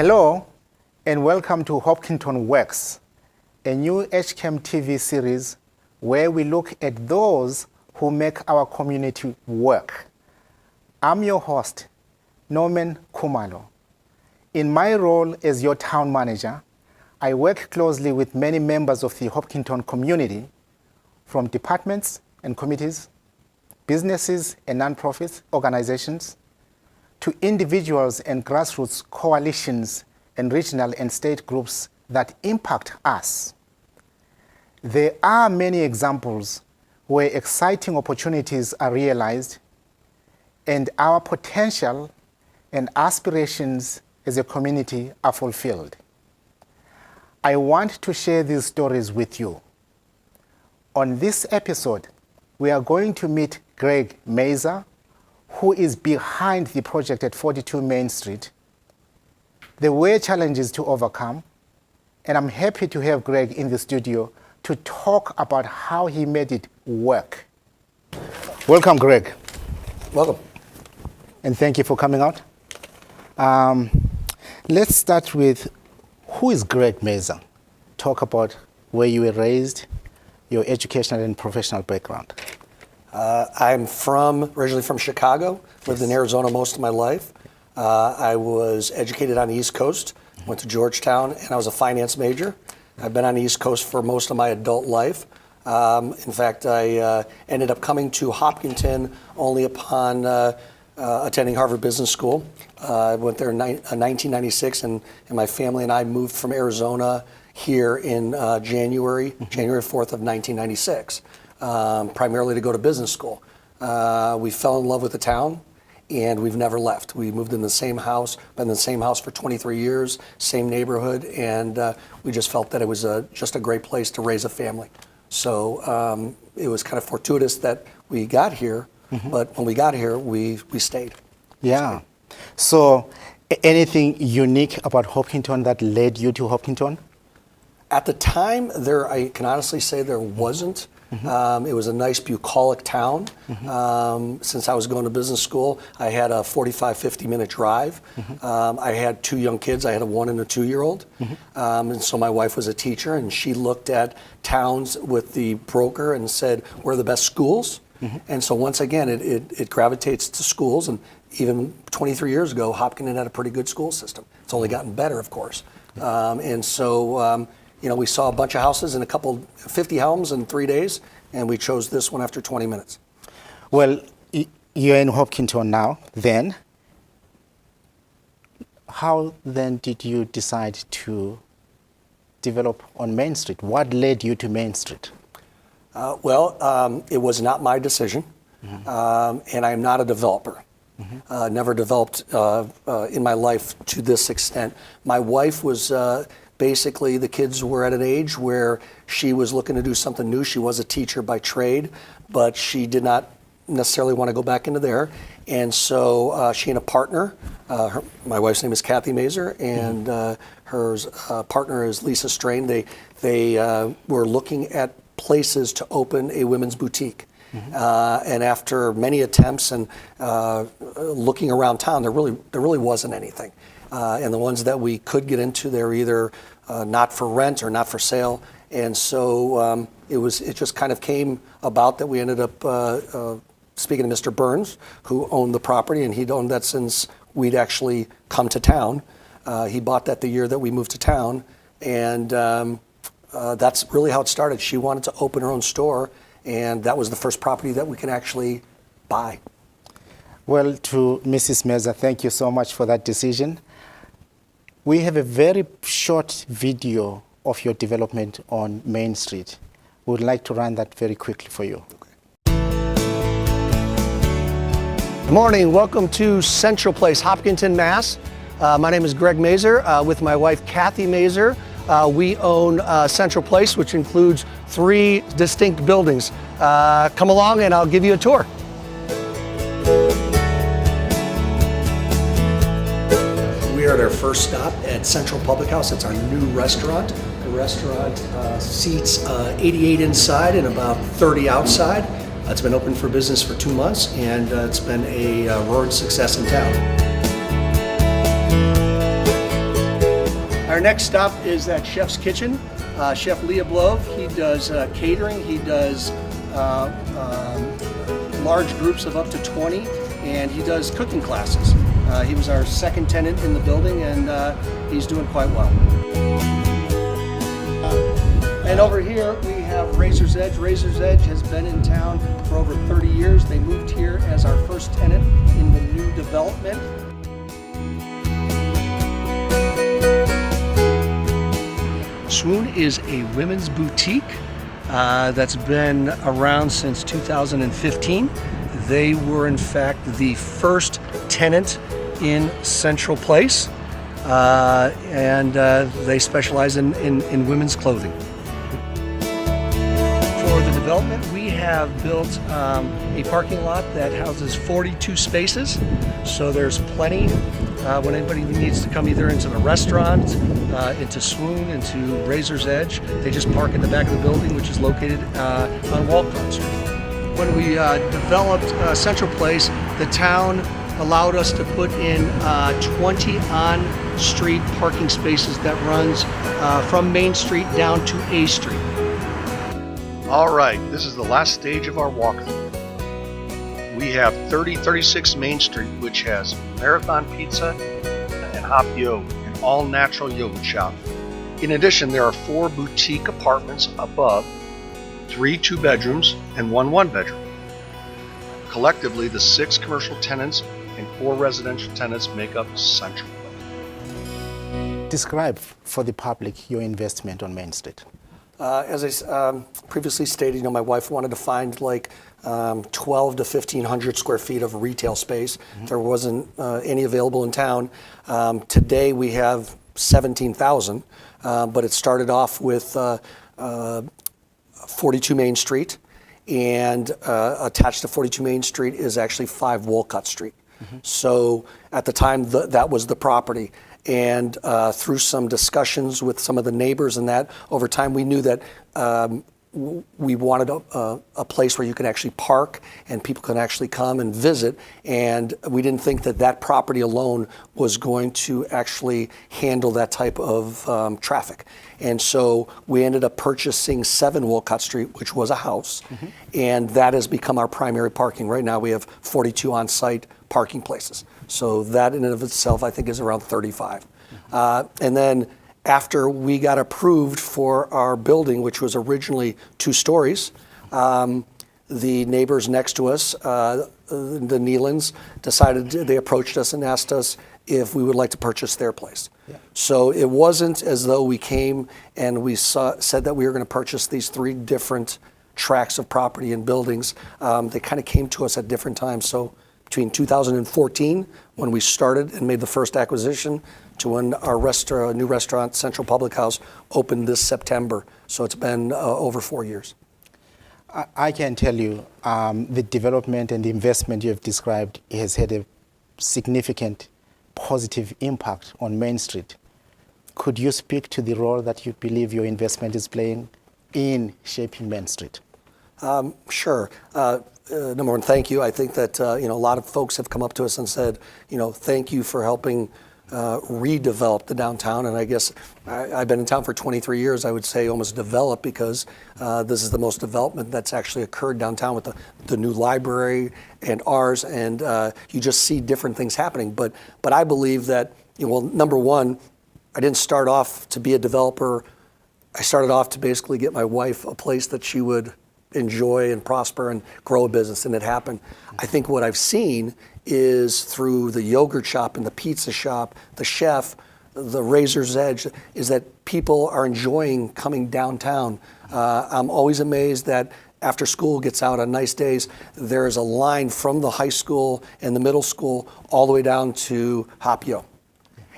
Hello, and welcome to Hopkinton Works, a new HCAM TV series where we look at those who make our community work. I'm your host, Norman Kumalo. In my role as your town manager, I work closely with many members of the Hopkinton community, from departments and committees, businesses and nonprofit organizations, to individuals and grassroots coalitions and regional and state groups that impact us. There are many examples where exciting opportunities are realized and our potential and aspirations as a community are fulfilled. I want to share these stories with you. On this episode, we are going to meet Greg Mazer, who is behind the project at 42 Main Street. There were challenges to overcome, and I'm happy to have Greg in the studio to talk about how he made it work. Welcome, Greg. Welcome. And thank you for coming out. Let's start with, who is Greg Mazer? Talk about where you were raised, your educational and professional background. I'm originally from Chicago, lived in Arizona most of my life. I was educated on the East Coast, went to Georgetown, and I was a finance major. I've been on the East Coast for most of my adult life. In fact, I ended up coming to Hopkinton only upon attending Harvard Business School. I went there in 1996, and my family and I moved from Arizona here in January 4th of 1996. Primarily to go to business school. We fell in love with the town, and we've never left. We moved in the same house, been in the same house for 23 years, same neighborhood, and we just felt that it was just a great place to raise a family. So it was kind of fortuitous that we got here, but when we got here, we stayed. Yeah. So anything unique about Hopkinton that led you to Hopkinton? At the time, I can honestly say there wasn't. It was a nice bucolic town. Since I was going to business school, I had a 45, 50-minute drive. I had two young kids. I had a 1 and a 2-year-old. And so my wife was a teacher, and she looked at towns with the broker and said, where are the best schools? And so once again, it gravitates to schools. And even 23 years ago, Hopkinton had a pretty good school system. It's only gotten better, of course. And so we saw a bunch of houses and 50 homes in 3 days, and we chose this one after 20 minutes. Well, you're in Hopkinton now, then. How then did you decide to develop on Main Street? What led you to Main Street? It was not my decision, and I'm not a developer. Never developed in my life to this extent. My wife was basically, the kids were at an age where she was looking to do something new. She was a teacher by trade, but she did not necessarily want to go back into there. And so she and a partner, my wife's name is Kathy Mazer, and her partner is Lisa Strain. They were looking at places to open a women's boutique. And after many attempts and looking around town, there really wasn't anything. And the ones that we could get into, they're either not for rent or not for sale. And so it just kind of came about that we ended up speaking to Mr. Burns, who owned the property, and he'd owned that since we'd actually come to town. He bought that the year that we moved to town, and that's really how it started. She wanted to open her own store, and that was the first property that we can actually buy. Well, to Mrs. Mazer, thank you so much for that decision. We have a very short video of your development on Main Street. We would like to run that very quickly for you. Good morning. Welcome to Central Place, Hopkinton, Mass. My name is Greg Mazer with my wife, Kathy Mazer. We own Central Place, which includes 3 distinct buildings. Come along and I'll give you a tour. We are at our first stop at Central Public House. It's our new restaurant. The restaurant seats 88 inside and about 30 outside. It's been open for business for 2 months, and it's been a roaring success in town. Our next stop is at Chef's Kitchen. Chef Leah Blove, he does catering, he does large groups of up to 20, and he does cooking classes. He was our second tenant in the building, and he's doing quite well. And over here we have Razor's Edge. Razor's Edge has been in town for over 30 years. They moved here as our first tenant in the new development. Swoon is a women's boutique that's been around since 2015. They were in fact the first tenant in Central Place, and they specialize in women's clothing. For the development, we have built a parking lot that houses 42 spaces, so there's plenty when anybody needs to come either into the restaurant, into Swoon, into Razor's Edge. They just park in the back of the building, which is located on Walcott Street. When we developed Central Place, the town allowed us to put in 20 on-street parking spaces that runs from Main Street down to A Street. All right, this is the last stage of our walkthrough. We have 3036 Main Street, which has Marathon Pizza and Hop Yo, an all-natural yogurt shop. In addition, there are 4 boutique apartments above, 3 2-bedrooms and 1 1-bedroom. Collectively, the 6 commercial tenants and 4 residential tenants make up Central. Describe for the public your investment on Main Street. As I previously stated, my wife wanted to find like 12 to 1,500 square feet of retail space. Mm-hmm. There wasn't any available in town. Today we have 17,000, but it started off with 42 Main Street, and attached to 42 Main Street is actually 5 Walcott Street. Mm-hmm. So at the time, that was the property. And through some discussions with some of the neighbors and that, over time we knew that we wanted a place where you could actually park and people can actually come and visit. And we didn't think that property alone was going to actually handle that type of traffic. And so we ended up purchasing 7 Walcott Street, which was a house. Mm-hmm. And that has become our primary parking. Right now we have 42 on-site parking places. So that in and of itself, I think, is around 35. And then after we got approved for our building, which was originally 2 stories, the neighbors next to us, the Nealans, they approached us and asked us if we would like to purchase their place. Yeah. So it wasn't as though we came and we said that we were going to purchase these 3 different tracts of property and buildings. They kind of came to us at different times. So between 2014, when we started and made the first acquisition, to when our new restaurant, Central Public House, opened this September. So it's been over 4 years. I can tell you the development and the investment you have described has had a significant positive impact on Main Street. Could you speak to the role that you believe your investment is playing in shaping Main Street? Sure. Number one, thank you. I think that a lot of folks have come up to us and said, thank you for helping redevelop the downtown. And I guess I've been in town for 23 years. I would say almost develop, because this is the most development that's actually occurred downtown with the new library and ours. And you just see different things happening. But I believe that, number one, I didn't start off to be a developer. I started off to basically get my wife a place that she would enjoy and prosper and grow a business, and it happened. I think what I've seen is through the yogurt shop and the pizza shop, the chef, the Razor's Edge, is that people are enjoying coming downtown. I'm always amazed that after school gets out on nice days, there is a line from the high school and the middle school all the way down to Hop Yo.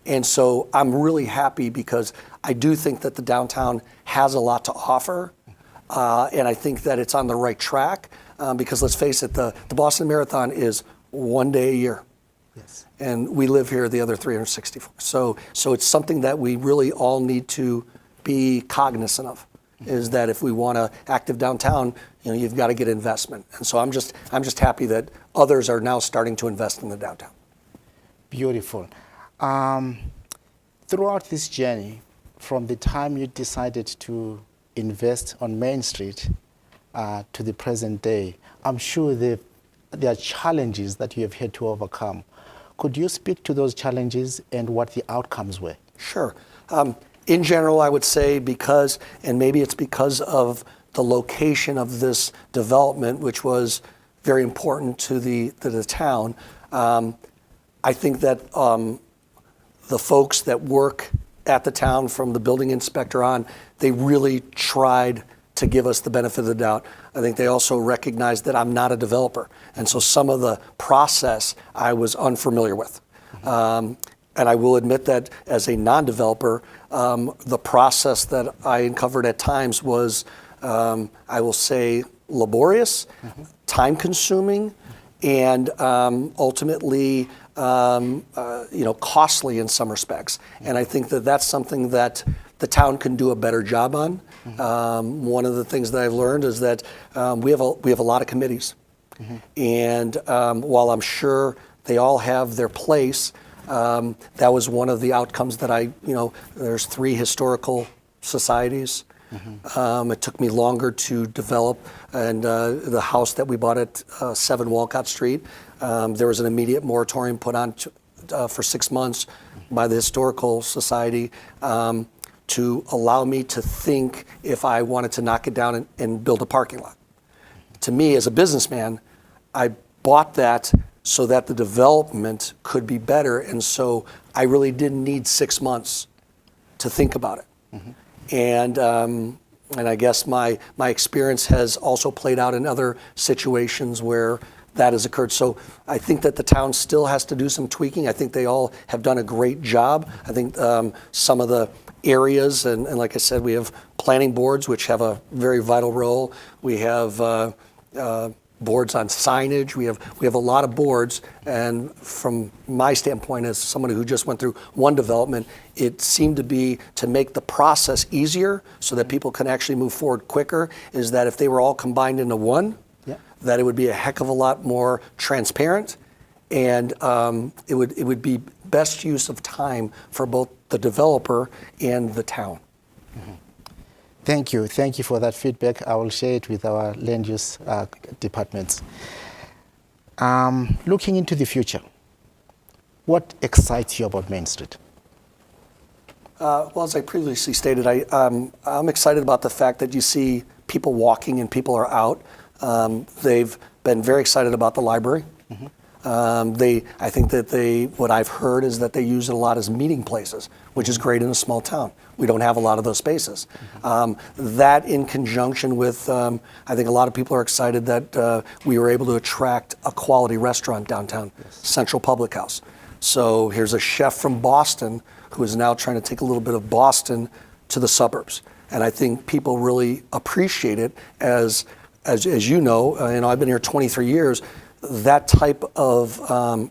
And so I'm really happy, because I do think that the downtown has a lot to offer. And I think that it's on the right track, because let's face it, the Boston Marathon is 1 day a year. Yes. And we live here the other 364. So it's something that we really all need to be cognizant of, is that if we want an active downtown, you've got to get investment. And so I'm just happy that others are now starting to invest in the downtown. Beautiful. Throughout this journey, from the time you decided to invest on Main Street to the present day, I'm sure there are challenges that you have had to overcome. Could you speak to those challenges and what the outcomes were? Sure. In general, I would say because, and maybe it's because of the location of this development, which was very important to the town, I think that the folks that work at the town, from the building inspector on, they really tried to give us the benefit of the doubt. I think they also recognized that I'm not a developer, and so some of the process I was unfamiliar with. And I will admit that as a non-developer, the process that I uncovered at times was, I will say, laborious, time-consuming, and ultimately, costly in some respects. And I think that that's something that the town can do a better job on. One of the things that I've learned is that we have a lot of committees, and while I'm sure they all have their place, that was one of the outcomes that there's 3 historical societies. It took me longer to develop, and the house that we bought at 7 Walcott Street, there was an immediate moratorium put on for 6 months by the Historical Society to allow me to think if I wanted to knock it down and build a parking lot. To me, as a businessman, I bought that so that the development could be better, and so I really didn't need 6 months to think about it. And I guess my experience has also played out in other situations where that has occurred. So I think that the town still has to do some tweaking. I think they all have done a great job. I think some of the areas, and like I said, we have planning boards, which have a very vital role. We have boards on signage. We have a lot of boards, and from my standpoint, as someone who just went through one development, it seemed to be to make the process easier so that people can actually move forward quicker, is that if they were all combined into one, that it would be a heck of a lot more transparent, and it would be best use of time for both the developer and the town. Thank you for that feedback. I will share it with our land use departments. Looking into the future, what excites you about Main Street? Well, as I previously stated, I'm excited about the fact that you see people walking and people are out. They've been very excited about the library. I think that what I've heard is that they use it a lot as meeting places, which is great in a small town. We don't have a lot of those spaces. That in conjunction with, I think a lot of people are excited that we were able to attract a quality restaurant downtown, Central Public House. So here's a chef from Boston who is now trying to take a little bit of Boston to the suburbs. And I think people really appreciate it as you know, I've been here 23 years, that type of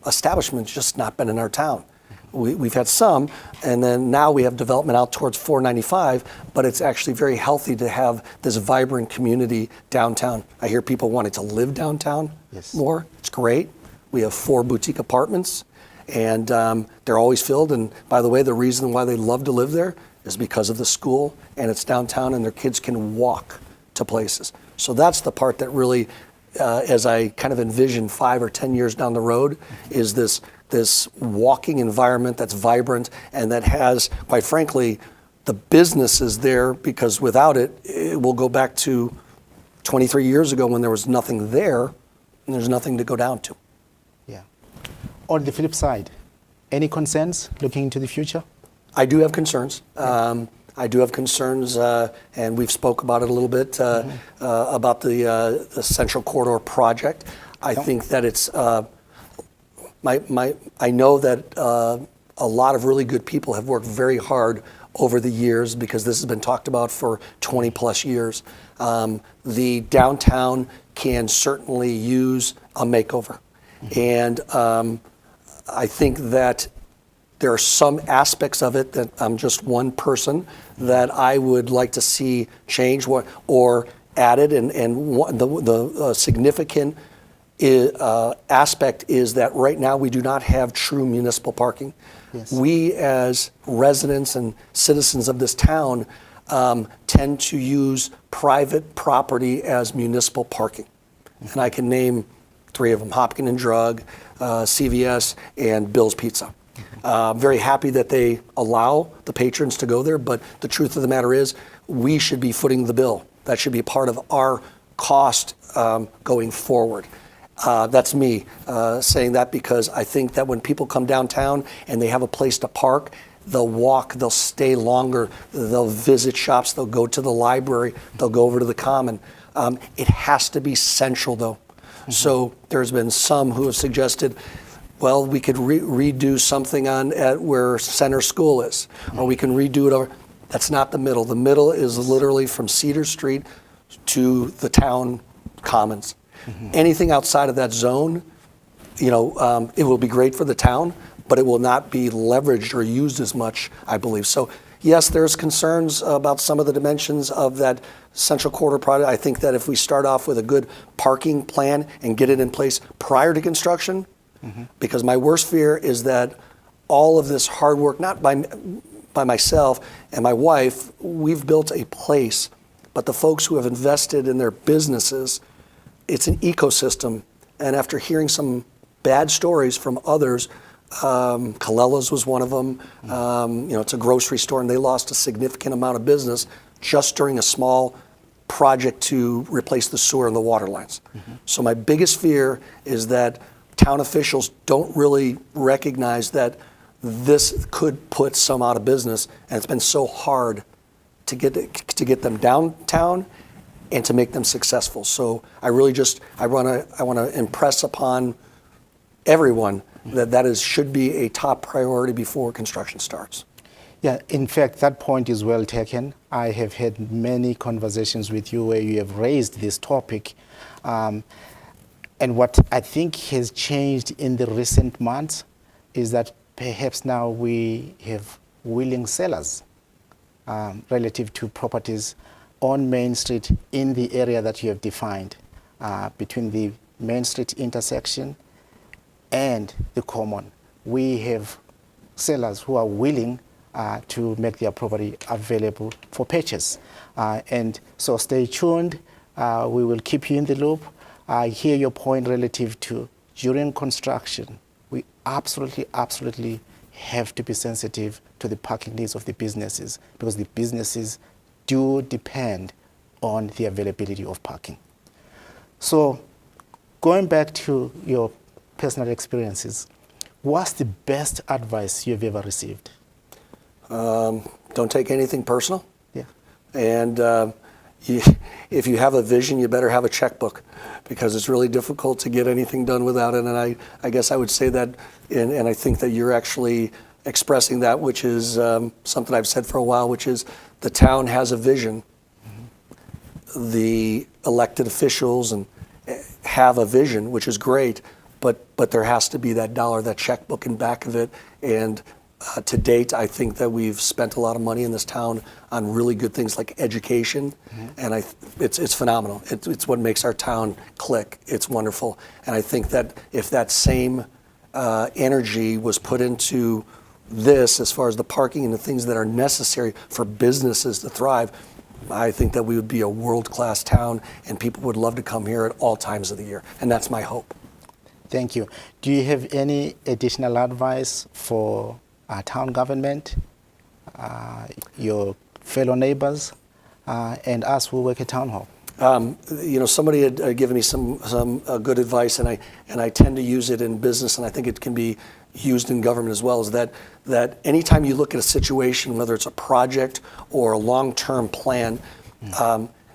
establishment's just not been in our town. We've had some, and then now we have development out towards 495, but it's actually very healthy to have this vibrant community downtown. I hear people wanting to live downtown more. It's great. We have 4 boutique apartments, and they're always filled. And by the way, the reason why they love to live there is because of the school, and it's downtown, and their kids can walk to places. So that's the part that really, as I kind of envision 5 or 10 years down the road, is this walking environment that's vibrant and that has, quite frankly, the businesses there, because without it, it will go back to 23 years ago when there was nothing there and there's nothing to go down to. Yeah. On the flip side, any concerns looking into the future? I do have concerns. I do have concerns, and we've spoke about it a little bit, about the Central Corridor project. I think that it's, I know that a lot of really good people have worked very hard over the years, because this has been talked about for 20 plus years. The downtown can certainly use a makeover. And I think that there are some aspects of it that I'm just one person that I would like to see change or added, and the significant aspect is that right now we do not have true municipal parking. Yes. We as residents and citizens of this town tend to use private property as municipal parking. And I can name 3 of them: Hopkinton Drug, CVS, and Bill's Pizza. I'm very happy that they allow the patrons to go there, but the truth of the matter is we should be footing the bill. That should be part of our cost going forward. That's me saying that, because I think that when people come downtown and they have a place to park, they'll walk, they'll stay longer, they'll visit shops, they'll go to the library, they'll go over to the common. It has to be central though. So there's been some who have suggested, well, we could redo something at where Center School is, or we can redo it over. That's not the middle. The middle is literally from Cedar Street to the town commons. Anything outside of that zone, it will be great for the town, but it will not be leveraged or used as much, I believe. So yes, there's concerns about some of the dimensions of that central quarter project. I think that if we start off with a good parking plan and get it in place prior to construction, because my worst fear is that all of this hard work, not by myself and my wife, we've built a place, but the folks who have invested in their businesses, it's an ecosystem. And after hearing some bad stories from others, Collella's was one of them. It's a grocery store, and they lost a significant amount of business just during a small project to replace the sewer and the water lines. So my biggest fear is that town officials don't really recognize that this could put some out of business, and it's been so hard to get them downtown and to make them successful. So I really I want to impress upon everyone that should be a top priority before construction starts. Yeah, in fact, that point is well taken. I have had many conversations with you where you have raised this topic. And what I think has changed in the recent months is that perhaps now we have willing sellers relative to properties on Main Street in the area that you have defined, between the Main Street intersection and the common. We have sellers who are willing to make their property available for purchase. And so stay tuned. We will keep you in the loop. I hear your point relative to during construction. We absolutely have to be sensitive to the parking needs of the businesses, because the businesses do depend on the availability of parking. So going back to your personal experiences, what's the best advice you've ever received? Don't take anything personal. Yeah. And if you have a vision, you better have a checkbook, because it's really difficult to get anything done without it. And I guess I would say that, and I think that you're actually expressing that, which is something I've said for a while, which is the town has a vision. The elected officials have a vision, which is great, but there has to be that dollar, that checkbook in back of it. And to date, I think that we've spent a lot of money in this town on really good things like education, and it's phenomenal. It's what makes our town click. It's wonderful, and I think that if that same energy was put into this, as far as the parking and the things that are necessary for businesses to thrive, I think that we would be a world-class town, and people would love to come here at all times of the year, and that's my hope. Thank you. Do you have any additional advice for our town government, your fellow neighbors, and us who work at Town Hall? Somebody had given me some good advice, and I tend to use it in business, and I think it can be used in government as well, is that anytime you look at a situation, whether it's a project or a long-term plan,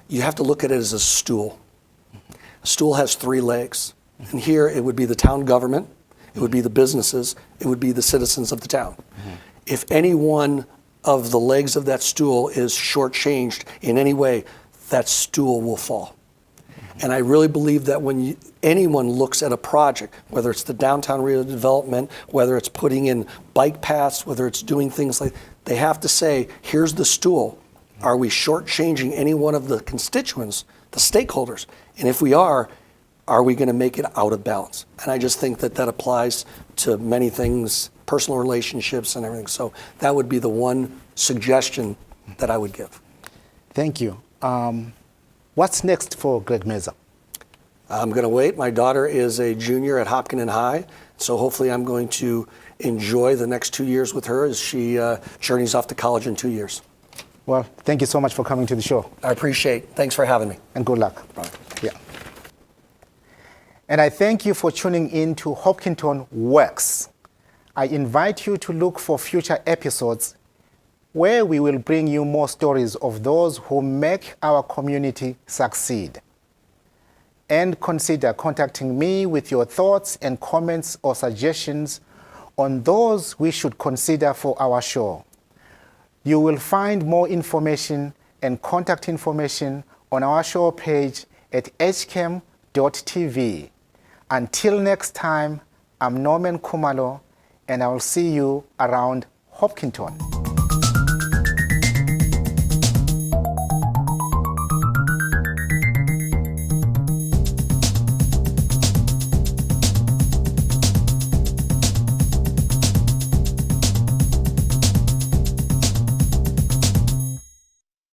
you have to look at it as a stool. A stool has 3 legs, and here it would be the town government, it would be the businesses, it would be the citizens of the town. If any one of the legs of that stool is shortchanged in any way, that stool will fall. And I really believe that when anyone looks at a project, whether it's the downtown redevelopment, whether it's putting in bike paths, whether it's doing things like, they have to say, here's the stool. Are we shortchanging any one of the constituents, the stakeholders? And if we are, are we going to make it out of balance? And I just think that that applies to many things, personal relationships and everything. So that would be the one suggestion that I would give. Thank you. What's next for Greg Meza? I'm going to wait. My daughter is a junior at Hopkinton High, so hopefully I'm going to enjoy the next 2 years with her as she journeys off to college in 2 years. Well, thank you so much for coming to the show. I appreciate it. Thanks for having me. And good luck. Bye. Yeah. And I thank you for tuning in to Hopkinton Works. I invite you to look for future episodes where we will bring you more stories of those who make our community succeed. And consider contacting me with your thoughts and comments or suggestions on those we should consider for our show. You will find more information and contact information on our show page at hchem.tv. Until next time, I'm Norman Kumalo, and I will see you around Hopkinton.